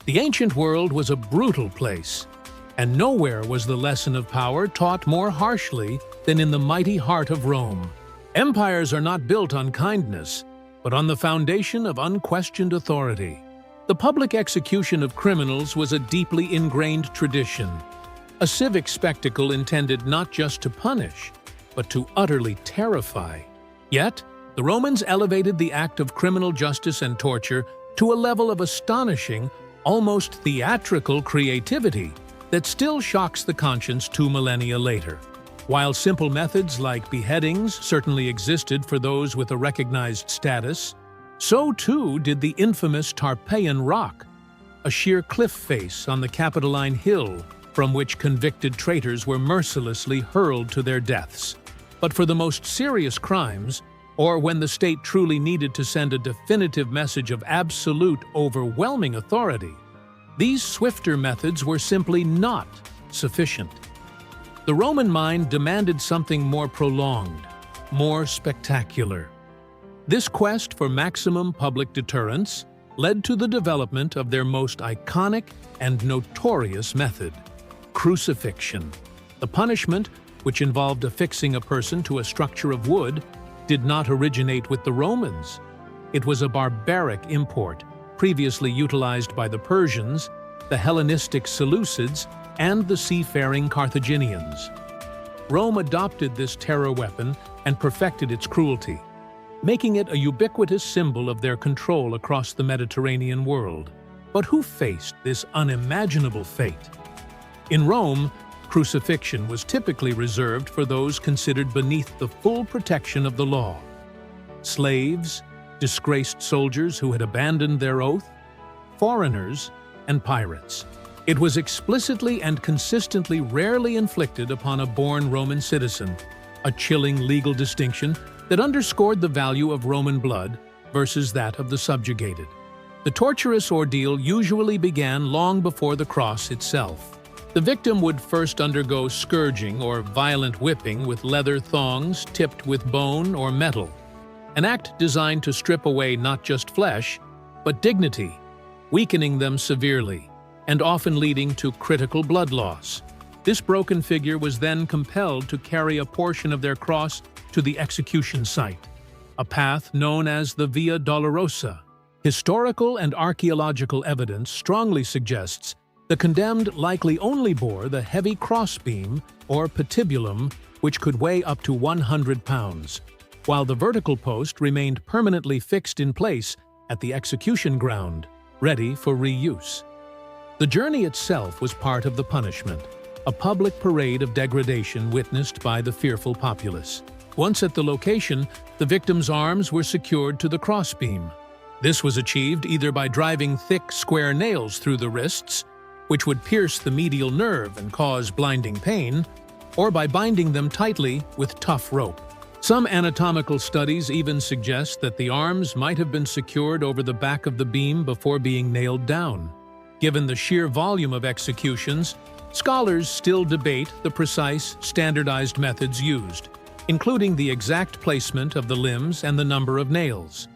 The ancient world was a brutal place, and nowhere was the lesson of power taught more harshly than in the mighty heart of Rome. Empires are not built on kindness, but on the foundation of unquestioned authority. The public execution of criminals was a deeply ingrained tradition, a civic spectacle intended not just to punish, but to utterly terrify. Yet, the Romans elevated the act of criminal justice and torture to a level of astonishing, almost theatrical creativity that still shocks the conscience 2 millennia later. While simple methods like beheadings certainly existed for those with a recognized status, so too did the infamous Tarpeian Rock, a sheer cliff face on the Capitoline Hill from which convicted traitors were mercilessly hurled to their deaths. But for the most serious crimes, or when the state truly needed to send a definitive message of absolute, overwhelming authority, these swifter methods were simply not sufficient. The Roman mind demanded something more prolonged, more spectacular. This quest for maximum public deterrence led to the development of their most iconic and notorious method: crucifixion. The punishment, which involved affixing a person to a structure of wood, did not originate with the Romans. It was a barbaric import, previously utilized by the Persians, the Hellenistic Seleucids, and the seafaring Carthaginians. Rome adopted this terror weapon and perfected its cruelty, making it a ubiquitous symbol of their control across the Mediterranean world. But who faced this unimaginable fate? In Rome, crucifixion was typically reserved for those considered beneath the full protection of the law. Slaves, disgraced soldiers who had abandoned their oath, foreigners, and pirates. It was explicitly and consistently rarely inflicted upon a born Roman citizen, a chilling legal distinction that underscored the value of Roman blood versus that of the subjugated. The torturous ordeal usually began long before the cross itself. The victim would first undergo scourging or violent whipping with leather thongs tipped with bone or metal, an act designed to strip away not just flesh, but dignity, weakening them severely, and often leading to critical blood loss. This broken figure was then compelled to carry a portion of their cross to the execution site, a path known as the Via Dolorosa. Historical and archaeological evidence strongly suggests the condemned likely only bore the heavy crossbeam or patibulum, which could weigh up to 100 pounds, while the vertical post remained permanently fixed in place at the execution ground, ready for reuse. The journey itself was part of the punishment, a public parade of degradation witnessed by the fearful populace. Once at the location, the victim's arms were secured to the crossbeam. This was achieved either by driving thick, square nails through the wrists, which would pierce the medial nerve and cause blinding pain, or by binding them tightly with tough rope. Some anatomical studies even suggest that the arms might have been secured over the back of the beam before being nailed down. Given the sheer volume of executions, scholars still debate the precise, standardized methods used, including the exact placement of the limbs and the number of nails.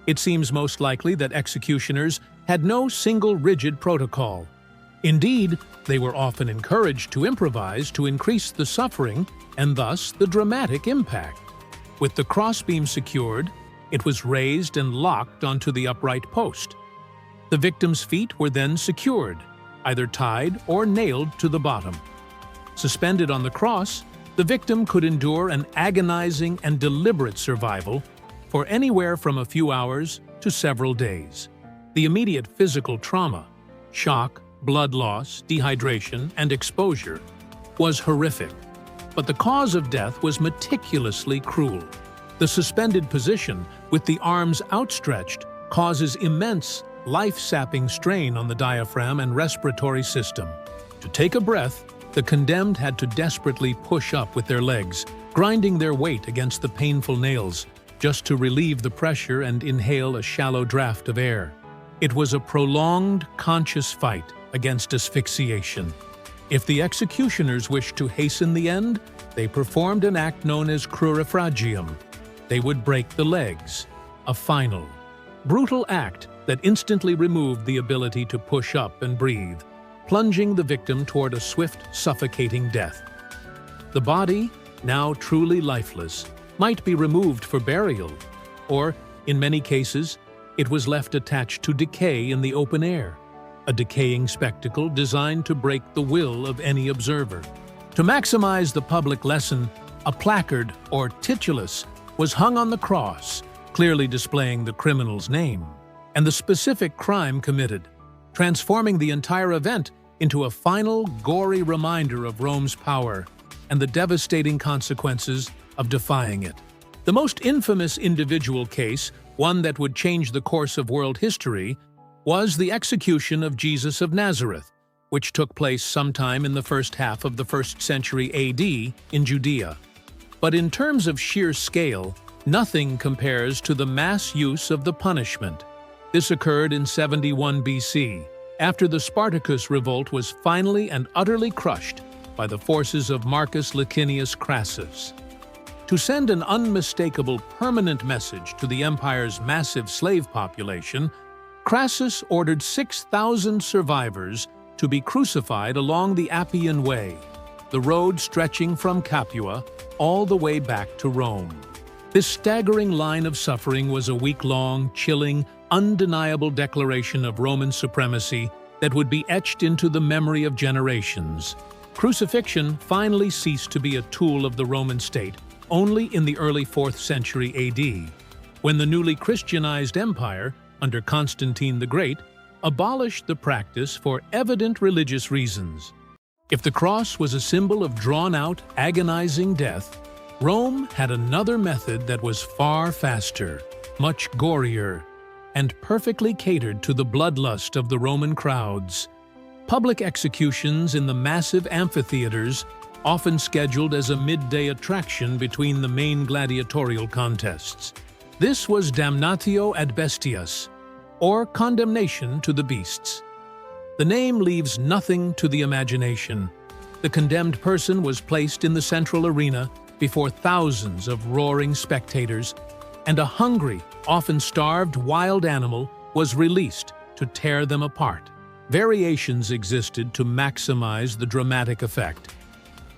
It seems most likely that executioners had no single rigid protocol. Indeed, they were often encouraged to improvise to increase the suffering and thus the dramatic impact. With the crossbeam secured, it was raised and locked onto the upright post. The victim's feet were then secured, either tied or nailed to the bottom. Suspended on the cross, the victim could endure an agonizing and deliberate survival for anywhere from a few hours to several days. The immediate physical trauma, shock, blood loss, dehydration, and exposure was horrific, but the cause of death was meticulously cruel. The suspended position, with the arms outstretched, causes immense, life-sapping strain on the diaphragm and respiratory system. To take a breath, the condemned had to desperately push up with their legs, grinding their weight against the painful nails, just to relieve the pressure and inhale a shallow draft of air. It was a prolonged, conscious fight against asphyxiation. If the executioners wished to hasten the end, they performed an act known as crucifixion. They would break the legs, a final, brutal act that instantly removed the ability to push up and breathe, plunging the victim toward a swift, suffocating death. The body, now truly lifeless, might be removed for burial, or, in many cases, it was left attached to decay in the open air, a decaying spectacle designed to break the will of any observer. To maximize the public lesson, a placard, or titulus, was hung on the cross, clearly displaying the criminal's name and the specific crime committed, transforming the entire event into a final, gory reminder of Rome's power and the devastating consequences of defying it. The most infamous individual case, one that would change the course of world history, was the execution of Jesus of Nazareth, which took place sometime in the first half of the 1st century AD in Judea. But in terms of sheer scale, nothing compares to the mass use of the punishment. This occurred in 71 BC, after the Spartacus revolt was finally and utterly crushed by the forces of Marcus Licinius Crassus. To send an unmistakable permanent message to the empire's massive slave population, Crassus ordered 6,000 survivors to be crucified along the Appian Way, the road stretching from Capua all the way back to Rome. This staggering line of suffering was a week-long, chilling, undeniable declaration of Roman supremacy that would be etched into the memory of generations. Crucifixion finally ceased to be a tool of the Roman state only in the early 4th century AD, when the newly Christianized empire, under Constantine the Great, abolished the practice for evident religious reasons. If the cross was a symbol of drawn-out, agonizing death, Rome had another method that was far faster, much gorier, and perfectly catered to the bloodlust of the Roman crowds. Public executions in the massive amphitheaters, often scheduled as a midday attraction between the main gladiatorial contests. This was Damnatio ad Bestias, or condemnation to the beasts. The name leaves nothing to the imagination. The condemned person was placed in the central arena before thousands of roaring spectators, and a hungry, often starved wild animal was released to tear them apart. Variations existed to maximize the dramatic effect.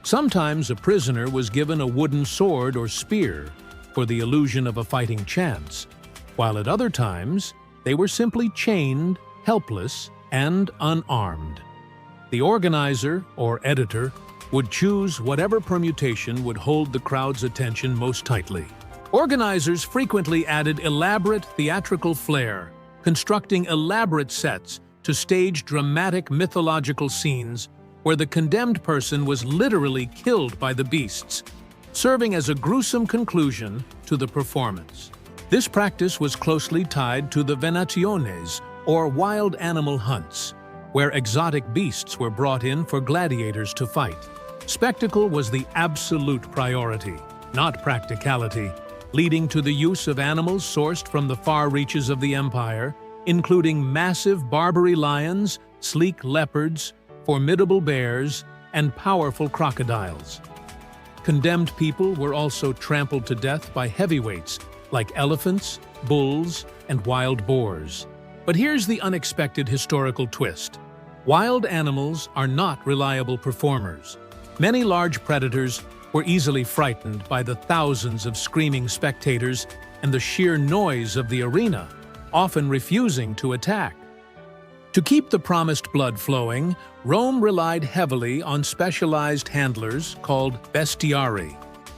Sometimes a prisoner was given a wooden sword or spear for the illusion of a fighting chance, while at other times they were simply chained, helpless, and unarmed. The organizer, or editor, would choose whatever permutation would hold the crowd's attention most tightly. Organizers frequently added elaborate theatrical flair, constructing elaborate sets to stage dramatic mythological scenes where the condemned person was literally killed by the beasts, serving as a gruesome conclusion to the performance. This practice was closely tied to the venationes, or wild animal hunts, where exotic beasts were brought in for gladiators to fight. Spectacle was the absolute priority, not practicality, leading to the use of animals sourced from the far reaches of the empire, including massive Barbary lions, sleek leopards, formidable bears, and powerful crocodiles. Condemned people were also trampled to death by heavyweights like elephants, bulls, and wild boars. But here's the unexpected historical twist. Wild animals are not reliable performers. Many large predators were easily frightened by the thousands of screaming spectators and the sheer noise of the arena, often refusing to attack. To keep the promised blood flowing, Rome relied heavily on specialized handlers called bestiari.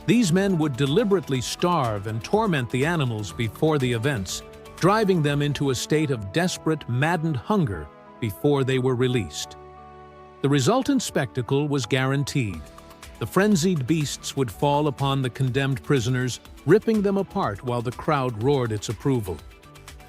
These men would deliberately starve and torment the animals before the events, driving them into a state of desperate, maddened hunger before they were released. The resultant spectacle was guaranteed. The frenzied beasts would fall upon the condemned prisoners, ripping them apart while the crowd roared its approval.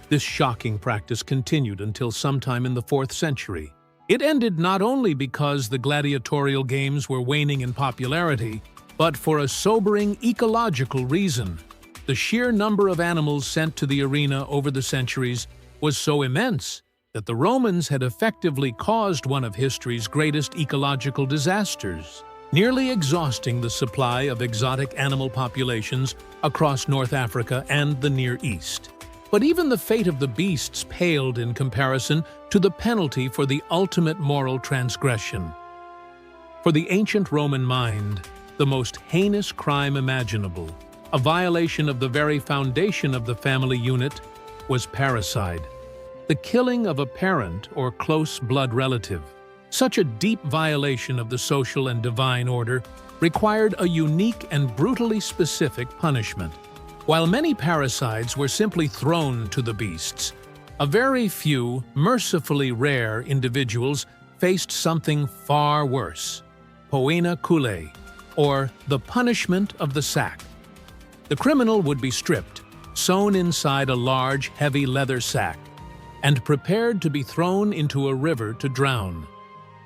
This shocking practice continued until sometime in the 4th century. It ended not only because the gladiatorial games were waning in popularity, but for a sobering ecological reason. The sheer number of animals sent to the arena over the centuries was so immense that the Romans had effectively caused one of history's greatest ecological disasters, nearly exhausting the supply of exotic animal populations across North Africa and the Near East. But even the fate of the beasts paled in comparison to the penalty for the ultimate moral transgression. For the ancient Roman mind, the most heinous crime imaginable, a violation of the very foundation of the family unit, was parricide, the killing of a parent or close blood relative. Such a deep violation of the social and divine order required a unique and brutally specific punishment. While many parricides were simply thrown to the beasts, a very few, mercifully rare individuals faced something far worse: Poena Cullei, or the punishment of the sack. The criminal would be stripped, sewn inside a large, heavy leather sack, and prepared to be thrown into a river to drown.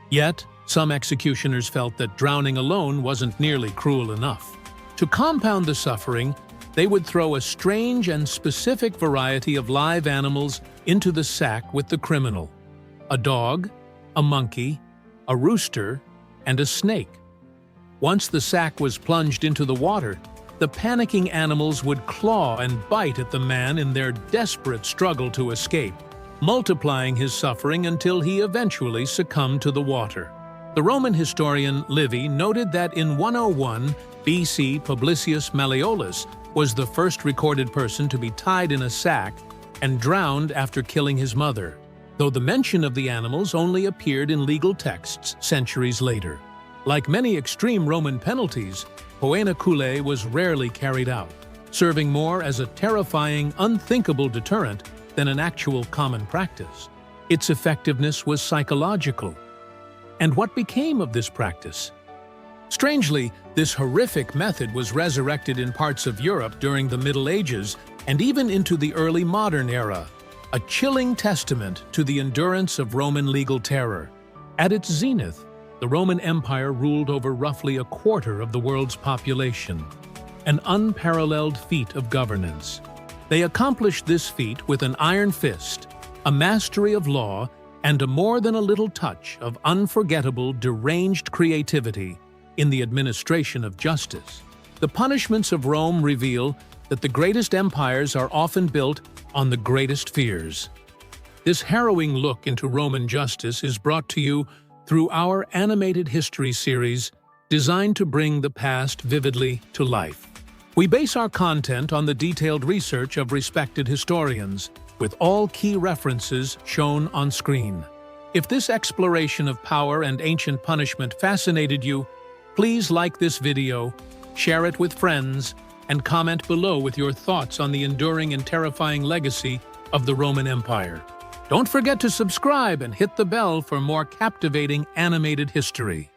Yet, some executioners felt that drowning alone wasn't nearly cruel enough. To compound the suffering, they would throw a strange and specific variety of live animals into the sack with the criminal: a dog, a monkey, a rooster, and a snake. Once the sack was plunged into the water, the panicking animals would claw and bite at the man in their desperate struggle to escape, multiplying his suffering until he eventually succumbed to the water. The Roman historian Livy noted that in 101 BC, Publius Malleolus was the first recorded person to be tied in a sack and drowned after killing his mother, though the mention of the animals only appeared in legal texts centuries later. Like many extreme Roman penalties, Poena Cullei was rarely carried out, serving more as a terrifying, unthinkable deterrent than an actual common practice. Its effectiveness was psychological. And what became of this practice? Strangely, this horrific method was resurrected in parts of Europe during the Middle Ages and even into the early modern era, a chilling testament to the endurance of Roman legal terror. At its zenith, the Roman Empire ruled over roughly a quarter of the world's population, an unparalleled feat of governance. They accomplished this feat with an iron fist, a mastery of law, and a more than a little touch of unforgettable, deranged creativity in the administration of justice. The punishments of Rome reveal that the greatest empires are often built on the greatest fears. This harrowing look into Roman justice is brought to you through our animated history series designed to bring the past vividly to life. We base our content on the detailed research of respected historians, with all key references shown on screen. If this exploration of power and ancient punishment fascinated you, please like this video, share it with friends, and comment below with your thoughts on the enduring and terrifying legacy of the Roman Empire. Don't forget to subscribe and hit the bell for more captivating animated history.